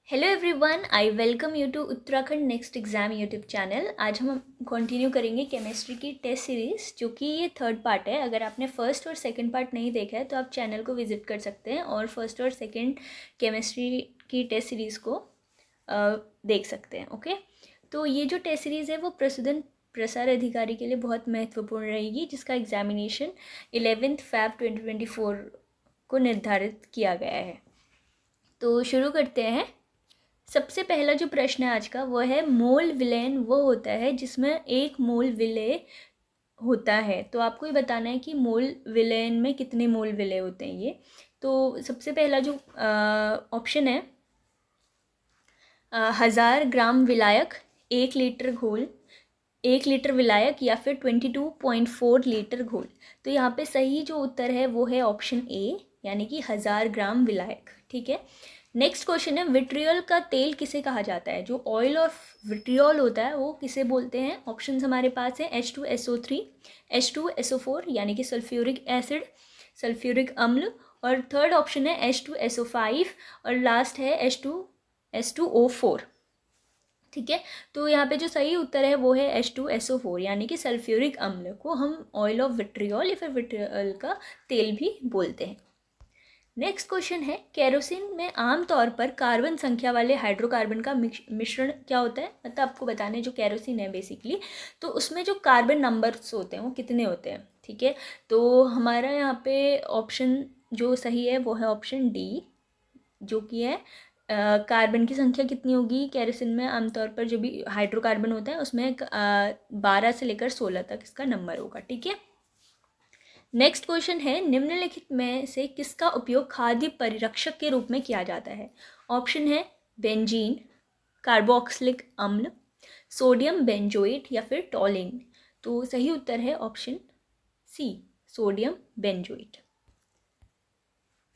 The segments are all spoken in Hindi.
Hello everyone, I welcome you to Uttarakhand next exam YouTube channel. आज हम कंटिन्यू करेंगे केमिस्ट्री की टेस्ट सीरीज़, जो कि ये थर्ड पार्ट है। अगर आपने फर्स्ट और सेकंड पार्ट नहीं देखा है तो आप चैनल को विजिट कर सकते हैं और फर्स्ट और सेकंड केमिस्ट्री की टेस्ट सीरीज़ को देख सकते हैं। ओके, तो ये जो टेस्ट सीरीज़ है वो प्रसूदन प्रसार अधिकारी के लिए बहुत महत्वपूर्ण रहेगी, जिसका एग्जामिनेशन 11 Feb 2024 को निर्धारित किया गया है। तो शुरू करते हैं। सबसे पहला जो प्रश्न है आज का वो है, मोल विलेन वो होता है जिसमें एक मोल विलेय होता है। तो आपको ये बताना है कि मोल विलेन में कितने मोल विलेय होते हैं ये। तो सबसे पहला जो ऑप्शन है, 1000 ग्राम विलायक, 1 लीटर घोल, 1 लीटर विलायक या फिर 22.4 लीटर घोल। तो यहाँ पे सही जो उत्तर है वो है ऑप्शन ए, यानी कि 1000 ग्राम विलायक। ठीक है। नेक्स्ट क्वेश्चन है, विट्रियल का तेल किसे कहा जाता है? जो ऑयल ऑफ विट्रियल होता है वो किसे बोलते हैं? ऑप्शंस हमारे पास है H2SO3, H2SO4 यानी कि सल्फ्यूरिक एसिड, सल्फ्यूरिक अम्ल, और थर्ड ऑप्शन है H2SO5, और लास्ट है H2SO4। ठीक है। तो यहाँ पे जो सही उत्तर है वो है H2SO4 यानी कि सल्फ्यूरिक अम्ल को हम ऑयल ऑफ विट्रियल या फिर विट्रियल का तेल भी बोलते हैं। नेक्स्ट क्वेश्चन है, केरोसिन में आमतौर पर कार्बन संख्या वाले हाइड्रोकार्बन का मिश्रण क्या होता है? मतलब आपको बताने, जो केरोसिन है बेसिकली, तो उसमें जो कार्बन नंबर्स होते हैं वो कितने होते हैं? ठीक है। तो हमारा यहाँ पे ऑप्शन जो सही है वो है ऑप्शन डी, जो कि है कार्बन की संख्या कितनी होगी केरोसिन में आमतौर पर, जो भी हाइड्रोकार्बन होता है उसमें 12 से लेकर 16 तक इसका नंबर होगा। ठीक है। नेक्स्ट क्वेश्चन है, निम्नलिखित में से किसका उपयोग खाद्य परिरक्षक के रूप में किया जाता है? ऑप्शन है बेंजीन, कार्बोक्सिलिक अम्ल, सोडियम बेंजोएट या फिर टॉलिन। तो सही उत्तर है option C, sodium benzoate.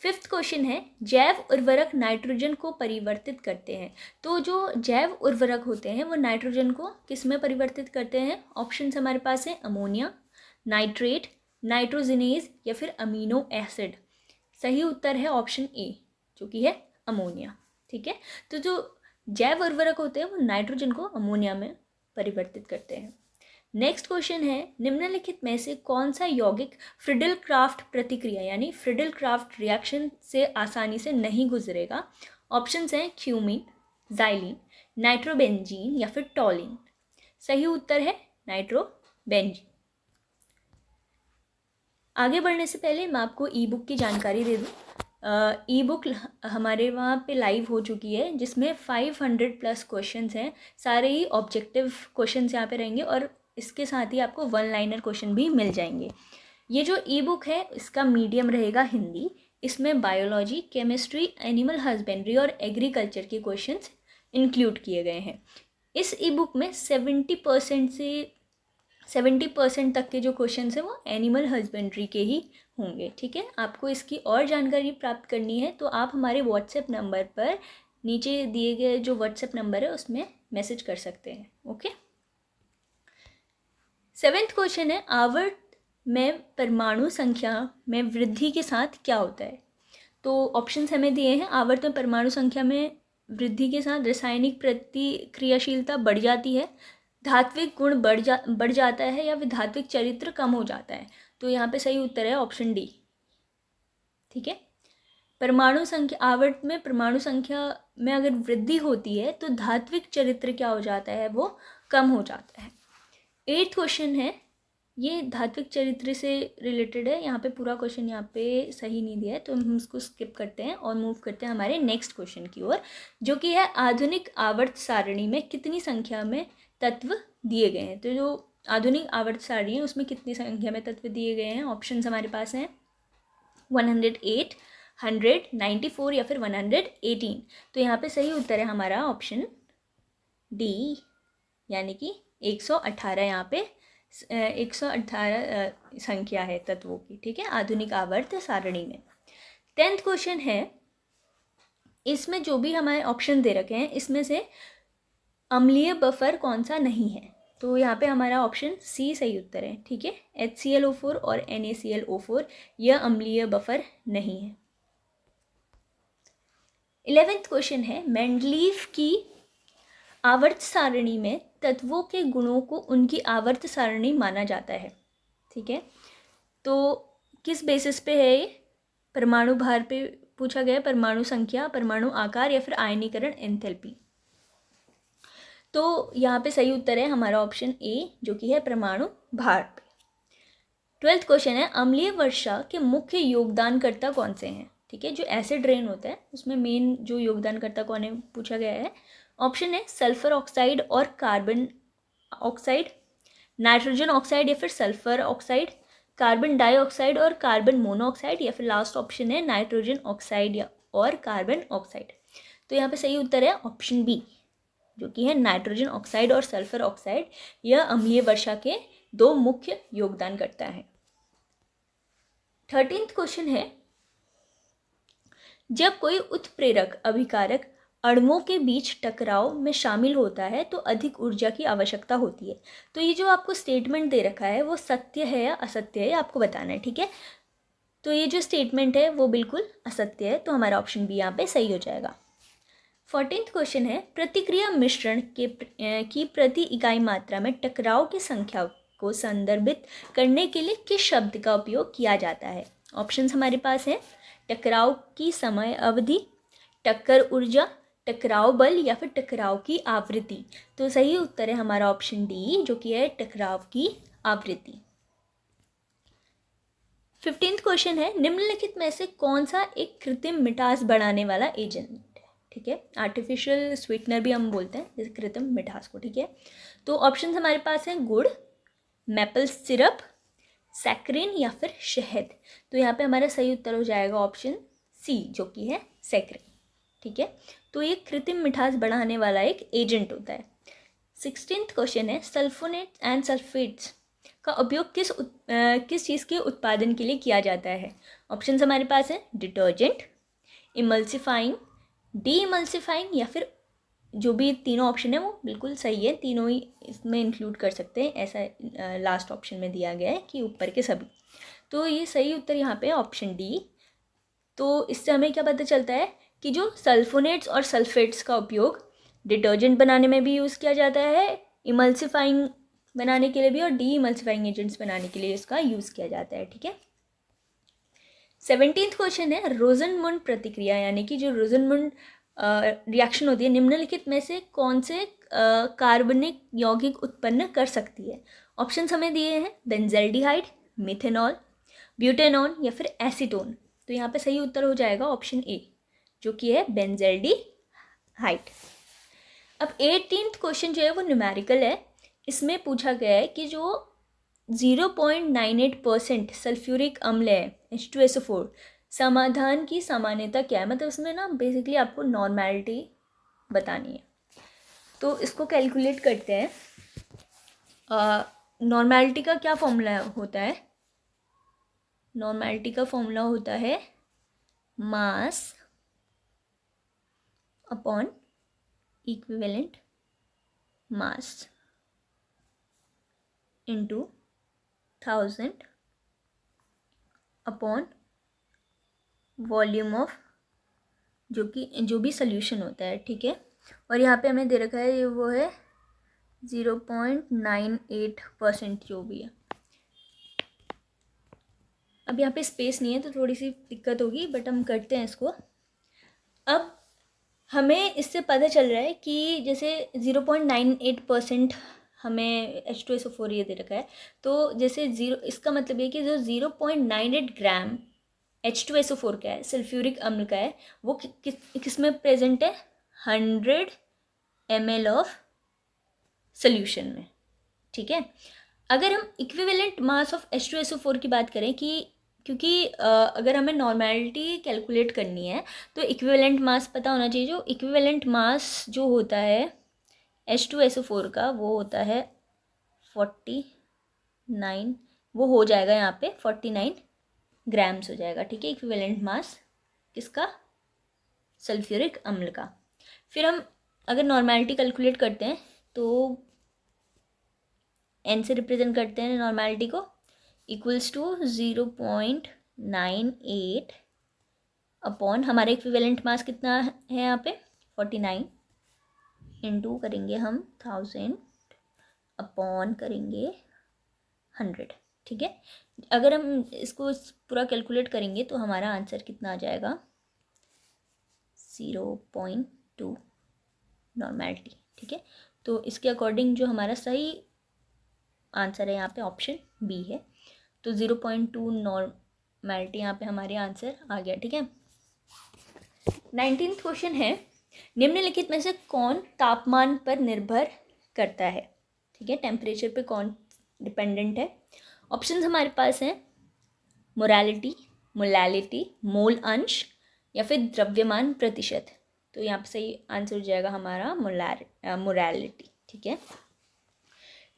Fifth question है, जैव उर्वरक नाइट्रोजन को परिवर्तित करते हैं। तो जो जैव उर्वरक होते हैं वो नाइट्रोजन को किस में परिवर्तित करते हैं? ऑप्शंस हमारे पास है अमोनिया, नाइट्रेट, नाइट्रोजिनेज या फिर अमीनो एसिड। सही उत्तर है ऑप्शन ए, जो कि है अमोनिया। ठीक है। तो जो जैव उर्वरक होते हैं वो नाइट्रोजन को अमोनिया में परिवर्तित करते हैं। नेक्स्ट क्वेश्चन है, निम्नलिखित में से कौन सा यौगिक फ्रिडल क्राफ्ट प्रतिक्रिया यानी फ्रिडल क्राफ्ट रिएक्शन से आसानी से नहीं गुजरेगा? ऑप्शंस हैं क्यूमीन, जाइलिन, नाइट्रोबेंजीन या फिर टॉलिन। सही उत्तर है नाइट्रोबेंजीन। आगे बढ़ने से पहले मैं आपको ई बुक की जानकारी दे दूँ। ई बुक हमारे वहाँ पे लाइव हो चुकी है, जिसमें 500+ क्वेश्चंस हैं। सारे ही ऑब्जेक्टिव क्वेश्चंस यहाँ पे रहेंगे और इसके साथ ही आपको 1 लाइनर क्वेश्चन भी मिल जाएंगे। ये जो ई बुक है इसका मीडियम रहेगा हिंदी। इसमें बायोलॉजी, केमिस्ट्री, एनिमल हस्बेंड्री और एग्रीकल्चर के क्वेश्चंस इंक्लूड किए गए हैं। इस ई बुक में 70% तक के जो क्वेश्चन हैं वो एनिमल हस्बेंड्री के ही होंगे। ठीक है। आपको इसकी और जानकारी प्राप्त करनी है तो आप हमारे व्हाट्सएप नंबर पर, नीचे दिए गए जो व्हाट्सएप नंबर है उसमें मैसेज कर सकते हैं। ओके। 7th क्वेश्चन है, आवर्त में परमाणु संख्या में वृद्धि के साथ क्या होता है? तो ऑप्शंस हमें दिए हैं, आवर्त में परमाणु संख्या में वृद्धि के साथ रासायनिक प्रतिक्रियाशीलता बढ़ जाती है, धात्विक गुण बढ़ जाता है, या फिर धात्विक चरित्र कम हो जाता है। तो यहाँ पे सही उत्तर है ऑप्शन डी। ठीक है। परमाणु संख्या, आवर्त में परमाणु संख्या में अगर वृद्धि होती है तो धात्विक चरित्र क्या हो जाता है? वो कम हो जाता है। 8th क्वेश्चन है, ये धात्विक चरित्र से रिलेटेड है। यहाँ पे पूरा क्वेश्चन यहाँ पे सही नहीं दिया है तो हम इसको स्किप करते हैं और मूव करते हैं हमारे नेक्स्ट क्वेश्चन की ओर, जो कि है आधुनिक आवर्त सारणी में कितनी संख्या में तत्व दिए गए हैं? तो जो आधुनिक आवर्त सारणी है उसमें कितनी संख्या में तत्व दिए गए हैं? ऑप्शंस हमारे पास हैं 108, 100, 94 या फिर 118। तो यहाँ पे सही उत्तर है हमारा ऑप्शन डी, यानी कि 118। यहाँ पे 118 संख्या है तत्वों की। ठीक है, आधुनिक आवर्त सारणी में। 10th क्वेश्चन है, इसमें जो भी हमारे ऑप्शन दे रखे हैं इसमें से अम्लीय बफर कौन सा नहीं है? तो यहाँ पे हमारा ऑप्शन सी सही उत्तर है। ठीक है, HClO4 और NaClO4 यह अम्लीय बफर नहीं है। 11th क्वेश्चन है, मेंडलीव की आवर्त सारणी में तत्वों के गुणों को उनकी आवर्त सारणी माना जाता है। ठीक है, तो किस बेसिस पे है ये? परमाणु भार पे पूछा गया, परमाणु संख्या, परमाणु आकार या फिर आयनीकरण एंथैल्पी। तो यहाँ पे सही उत्तर है हमारा ऑप्शन ए, जो कि है परमाणु भार पे। 12th क्वेश्चन है, अम्लीय वर्षा के मुख्य योगदानकर्ता कौन से हैं? ठीक है, जो एसिड रेन होता है उसमें मेन जो योगदानकर्ता कौन है पूछा गया है। ऑप्शन है सल्फर ऑक्साइड और कार्बन ऑक्साइड, नाइट्रोजन ऑक्साइड या फिर सल्फर ऑक्साइड, कार्बन डाइऑक्साइड और कार्बन मोनोऑक्साइड, या फिर लास्ट ऑप्शन है नाइट्रोजन ऑक्साइड या और कार्बन ऑक्साइड। तो यहाँ पे सही उत्तर है ऑप्शन बी, जो कि है नाइट्रोजन ऑक्साइड और सल्फर ऑक्साइड। यह अम्लीय वर्षा के दो मुख्य योगदानकर्ता हैं। 13th क्वेश्चन है, जब कोई उत्प्रेरक अभिकारक अणुओं के बीच टकराव में शामिल होता है तो अधिक ऊर्जा की आवश्यकता होती है। तो ये जो आपको स्टेटमेंट दे रखा है वो सत्य है या असत्य है आपको बताना है। ठीक है, तो ये जो स्टेटमेंट है वो बिल्कुल असत्य है, तो हमारा ऑप्शन बी यहाँ पे सही हो जाएगा। 14th क्वेश्चन है, प्रतिक्रिया मिश्रण की प्रति इकाई मात्रा में टकराव की संख्या को संदर्भित करने के लिए किस शब्द का उपयोग किया जाता है? ऑप्शंस हमारे पास हैं, टकराव की समय अवधि, टक्कर ऊर्जा, टकराव बल या फिर टकराव की आवृत्ति। तो सही उत्तर है हमारा ऑप्शन डी, जो कि है टकराव की आवृत्ति। 15th क्वेश्चन है, निम्नलिखित में से कौन सा एक कृत्रिम मिठास बढ़ाने वाला एजेंट है? ठीक है, आर्टिफिशियल स्वीटनर भी हम बोलते हैं जैसे कृत्रिम मिठास को। ठीक है, तो ऑप्शन हमारे पास हैं गुड़, मैपल सिरप, सैक्रिन या फिर शहद। तो यहाँ पे हमारा सही उत्तर हो जाएगा ऑप्शन सी, जो कि है सैक्रिन। ठीक है, तो ये कृत्रिम मिठास बढ़ाने वाला एक एजेंट होता है। 16th क्वेश्चन है, सल्फोनेट्स एंड सल्फेट्स का उपयोग किस चीज़ के उत्पादन के लिए किया जाता है? ऑप्शन हमारे पास है डिटर्जेंट, इमल्सिफाइंग, डी इमल्सिफाइंग या फिर जो भी तीनों ऑप्शन है वो बिल्कुल सही है, तीनों ही इसमें इंक्लूड कर सकते हैं, ऐसा लास्ट ऑप्शन में दिया गया है कि ऊपर के सभी। तो ये सही उत्तर यहाँ पे ऑप्शन डी। तो इससे हमें क्या पता चलता है कि जो सल्फोनेट्स और सल्फेट्स का उपयोग डिटर्जेंट बनाने में भी यूज़ किया जाता है, इमल्सिफाइंग बनाने के लिए भी, और डी इमल्सिफाइंग एजेंट्स बनाने के लिए इसका यूज़ किया जाता है। ठीक है, 17th क्वेश्चन है, रोजनमुंड प्रतिक्रिया यानी कि जो रोजनमुंड रिएक्शन होती है निम्नलिखित में से कौन से कार्बनिक यौगिक उत्पन्न कर सकती है? ऑप्शंस हमें दिए हैं बेंजल्डिहाइड, मिथेनॉल, ब्यूटेनॉन या फिर एसीटोन। तो यहाँ पे सही उत्तर हो जाएगा ऑप्शन ए, जो कि है बेंजल्डिहाइड। अब 18th क्वेश्चन जो है वो न्यूमेरिकल है। इसमें पूछा गया है कि जो 0.98% सल्फ्यूरिक अम्ल है H2SO4, समाधान की सामान्यता क्या है? मतलब इसमें ना बेसिकली आपको नॉर्मेलिटी बतानी है, तो इसको कैलकुलेट करते हैं। नॉर्मेलिटी का क्या फॉर्मूला होता है? नॉर्मेलिटी का फॉर्मूला होता है mass upon equivalent mass into 1000 upon volume of जो भी सोल्यूशन होता है। ठीक है, और यहाँ पे हमें दे रखा है ये वो है 0.98% जो भी है। अब यहाँ पे स्पेस नहीं है तो थोड़ी सी दिक्कत होगी, बट हम करते हैं इसको। अब हमें इससे पता चल रहा है कि जैसे 0.98% हमें H2SO4 ये दे रखा है, तो जैसे इसका मतलब ये कि जो 0.98 ग्राम H2SO4 का है, सल्फ्यूरिक अम्ल का है, वो किस में प्रेजेंट है? 100 ml ऑफ सोल्यूशन में। ठीक है, अगर हम इक्विवेलेंट मास ऑफ H2SO4 की बात करें कि क्योंकि अगर हमें नॉर्मेलिटी कैलकुलेट करनी है तो इक्विवेलेंट मास पता होना चाहिए। जो इक्विवेलेंट मास जो होता है H2SO4 का वो होता है 49, वो हो जाएगा यहाँ पे 49 ग्राम्स हो जाएगा। ठीक है, इक्विवेलेंट मास किसका? सल्फ्यूरिक अम्ल का। फिर हम अगर नॉर्मेलिटी कैलकुलेट करते हैं तो n से रिप्रेजेंट करते हैं नॉर्मेलिटी को, इक्वल्स टू 0.98 अपॉन हमारा इक्विवेलेंट मास कितना है यहाँ पे 49 इंटू करेंगे हम 1000 अपॉन करेंगे 100, ठीक है। अगर हम इसको पूरा कैलकुलेट करेंगे तो हमारा आंसर कितना आ जाएगा 0.2 नॉर्मैलिटी, ठीक है। तो इसके अकॉर्डिंग जो हमारा सही आंसर है यहाँ पे ऑप्शन बी है। तो 0.2 नॉर्मैलिटी यहाँ पे हमारे आंसर आ गया, ठीक है। 19th क्वेश्चन है, निम्नलिखित में से कौन तापमान पर निर्भर करता है, ठीक है। टेम्परेचर पे कौन डिपेंडेंट है। ऑप्शंस हमारे पास हैं मोरालिटी, मोलैलिटी, मोल अंश या फिर द्रव्यमान प्रतिशत। तो यहाँ पे सही आंसर हो जाएगा हमारा मोरालिटी, ठीक है।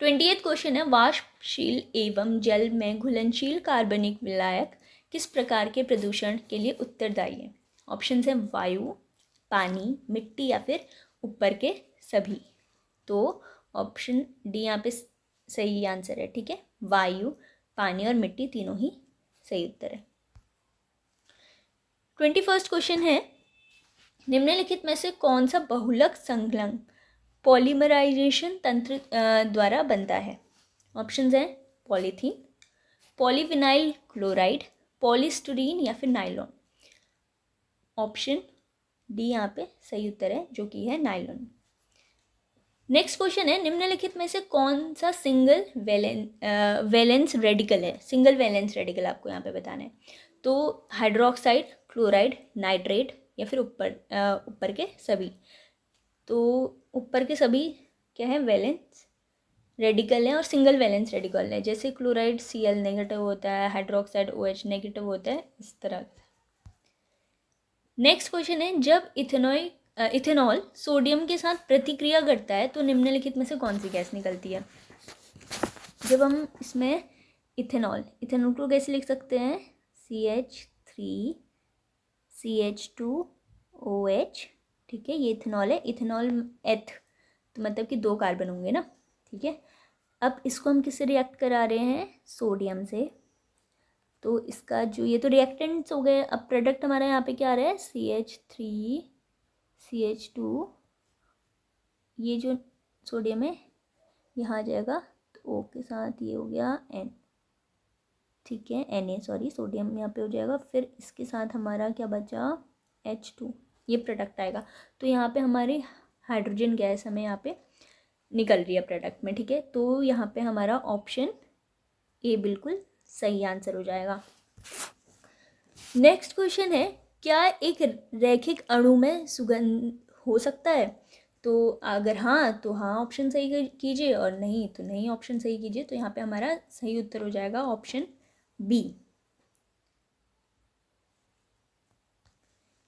28th क्वेश्चन है, वाष्पशील एवं जल में घुलनशील कार्बनिक विलायक किस प्रकार के प्रदूषण के लिए उत्तरदायी है। ऑप्शंस हैं वायु, पानी, मिट्टी या फिर ऊपर के सभी। तो ऑप्शन डी यहाँ पे सही आंसर है, ठीक है। वायु, पानी और मिट्टी तीनों ही सही उत्तर है। 21st क्वेश्चन है, निम्नलिखित में से कौन सा बहुलक संलग्न पॉलीमराइजेशन तंत्र द्वारा बनता है। ऑप्शंस हैं पॉलीथीन, पॉलीविनाइल क्लोराइड, पॉलीस्टीरीन या फिर नायलॉन। ऑप्शन डी यहाँ पे सही उत्तर है, जो कि है नायलॉन। नेक्स्ट क्वेश्चन है, निम्नलिखित में से कौन सा सिंगल वैलेंस रेडिकल है। सिंगल वैलेंस रेडिकल आपको यहाँ पे बताना है। तो हाइड्रोक्साइड, क्लोराइड, नाइट्रेट या फिर ऊपर के सभी। तो ऊपर के सभी क्या है, वैलेंस रेडिकल है और सिंगल वैलेंस रेडिकल है। जैसे क्लोराइड Cl नेगेटिव होता है, हाइड्रोक्साइड OH नेगेटिव होता है, इस तरह। नेक्स्ट क्वेश्चन है, जब इथेनॉल सोडियम के साथ प्रतिक्रिया करता है तो निम्नलिखित में से कौन सी गैस निकलती है। जब हम इसमें इथेनॉल को कैसे लिख सकते हैं, CH3CH2OH, ठीक है। ये इथेनॉल है। इथेनॉल एथ तो मतलब कि 2 कार्बन होंगे ना, ठीक है। अब इसको हम किससे रिएक्ट करा रहे हैं, सोडियम से। तो इसका जो ये तो रिएक्टेंट्स हो गए। अब प्रोडक्ट हमारा यहाँ पे क्या आ रहा है, CH3CH2, ये जो सोडियम है यहाँ आ जाएगा, तो O के साथ ये हो गया N, ठीक है, Na, सॉरी, सोडियम यहाँ पे हो जाएगा। फिर इसके साथ हमारा क्या बचा, H2, ये प्रोडक्ट आएगा। तो यहाँ पे हमारी हाइड्रोजन गैस हमें यहाँ पे निकल रही है प्रोडक्ट में, ठीक है। तो यहाँ पे हमारा ऑप्शन ए बिल्कुल सही आंसर हो जाएगा। नेक्स्ट क्वेश्चन है, क्या एक रैखिक अणु में सुगंध हो सकता है। तो अगर हाँ तो हाँ ऑप्शन सही कीजिए, और नहीं तो नहीं ऑप्शन सही कीजिए। तो यहाँ पे हमारा सही उत्तर हो जाएगा ऑप्शन बी।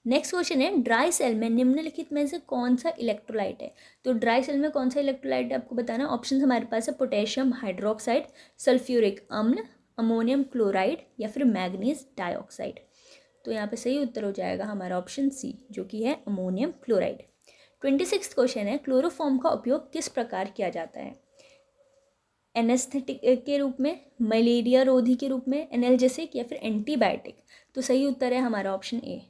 नेक्स्ट क्वेश्चन है, ड्राई सेल में निम्नलिखित में से कौन सा इलेक्ट्रोलाइट है। तो ड्राई सेल में कौन सा इलेक्ट्रोलाइट है आपको बताना है। ऑप्शन हमारे पास है पोटेशियम हाइड्रोक्साइड, सल्फ्यूरिक अम्ल, अमोनियम क्लोराइड या फिर मैग्नीज डाइऑक्साइड। तो यहाँ पे सही उत्तर हो जाएगा हमारा ऑप्शन सी, जो कि है अमोनियम क्लोराइड। 26th क्वेश्चन है, क्लोरोफॉर्म का उपयोग किस प्रकार किया जाता है। एनेस्थेटिक के रूप में, मलेरिया रोधी के रूप में, एनाल्जेसिक या फिर एंटीबायोटिक। तो सही उत्तर है हमारा ऑप्शन ए,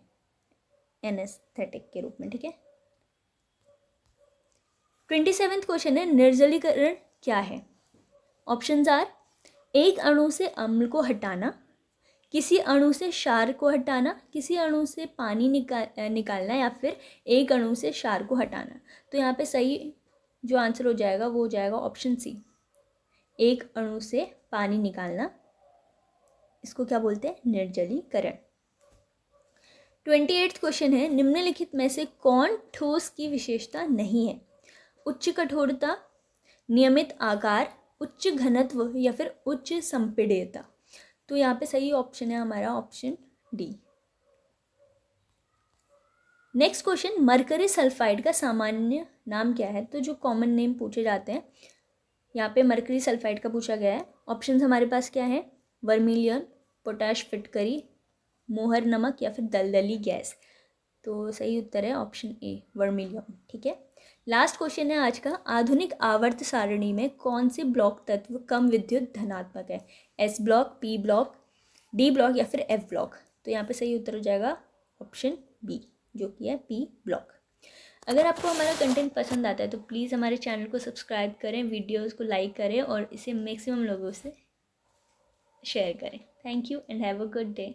एनेस्थेटिक के रूप में, ठीक है। 27th क्वेश्चन है, निर्जलीकरण क्या है। ऑप्शंस आर, एक अणु से अम्ल को हटाना, किसी अणु से क्षार को हटाना, किसी अणु से पानी निकालना या फिर एक अणु से क्षार को हटाना। तो यहाँ पे सही जो आंसर हो जाएगा वो हो जाएगा ऑप्शन सी, एक अणु से पानी निकालना। इसको क्या बोलते हैं, निर्जलीकरण। 28th क्वेश्चन है, निम्नलिखित में से कौन ठोस की विशेषता नहीं है। उच्च कठोरता, नियमित आकार, उच्च घनत्व या फिर उच्च संपीड्यता। तो यहाँ पे सही ऑप्शन है हमारा option D. Next question, mercury sulphide का सामान्य नाम क्या है। तो जो कॉमन नेम पूछे जाते हैं यहाँ पे मरकरी सल्फाइड का पूछा गया है। ऑप्शंस हमारे पास क्या है, वर्मिलियन, पोटाश फिटकरी, मोहर नमक या फिर दलदली गैस। तो सही उत्तर है ऑप्शन ए, वर्मिलियन, ठीक है। लास्ट क्वेश्चन है आज का, आधुनिक आवर्त सारणी में कौन से ब्लॉक तत्व कम विद्युत धनात्मक है। S block, P block, D block या फिर एफ ब्लॉक। तो यहाँ पे सही उत्तर हो जाएगा ऑप्शन बी जो कि है पी ब्लॉक। अगर आपको हमारा कंटेंट पसंद आता है तो प्लीज़ हमारे चैनल को सब्सक्राइब करें, वीडियोस को लाइक करें और इसे मैक्सिमम लोगों से शेयर करें। Thank you and have a good day.